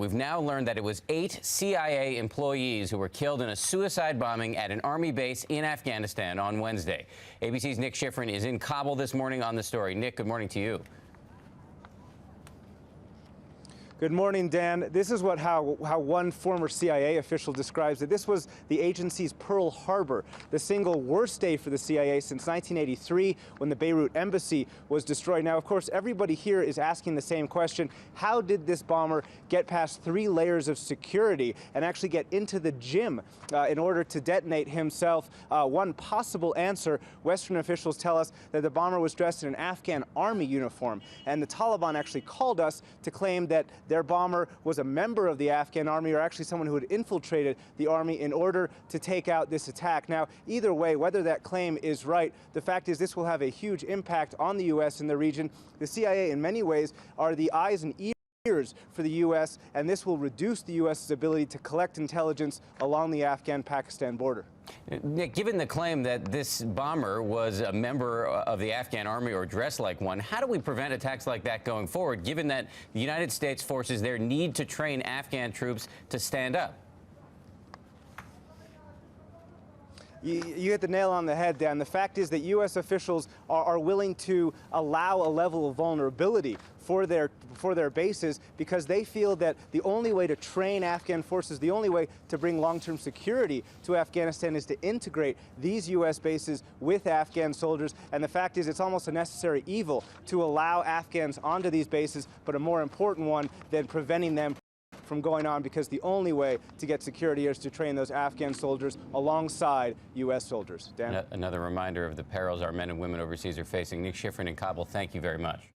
we've now learned that it was 8 CIA employees who were killed in a suicide bombing at an Army base in Afghanistan on Wednesday. ABC's Nick Schifrin is in Kabul this morning on the story. Nick, good morning to you. Good morning, Dan. This is how one former CIA official describes it. This was the agency's Pearl Harbor, the single worst day for the CIA since 1983, when the Beirut embassy was destroyed. Now, of course, everybody here is asking the same question. How did this bomber get past 3 layers of security and actually get into the gym in order to detonate himself? One possible answer, Western officials tell us that the bomber was dressed in an Afghan army uniform, and the Taliban actually called us to claim that their bomber was a member of the Afghan army, or actually someone who had infiltrated the army in order to take out this attack. Now, either way, whether that claim is right, the fact is this will have a huge impact on the U.S. and the region. The CIA, in many ways, are the eyes and ears for the U.S., and this will reduce the U.S.'s ability to collect intelligence along the Afghan-Pakistan border. Nick, given the claim that this bomber was a member of the Afghan army or dressed like one, how do we prevent attacks like that going forward, given that the United States forces there need to train Afghan troops to stand up? You hit the nail on the head, Dan. The fact is that U.S. officials are willing to allow a level of vulnerability for their bases because they feel that the only way to train Afghan forces, the only way to bring long-term security to Afghanistan is to integrate these U.S. bases with Afghan soldiers. And the fact is it's almost a necessary evil to allow Afghans onto these bases, but a more important one than preventing them from going on, because the only way to get security is to train those Afghan soldiers alongside U.S. soldiers. Dan? Another reminder of the perils our men and women overseas are facing. Nick Schifrin in Kabul, thank you very much.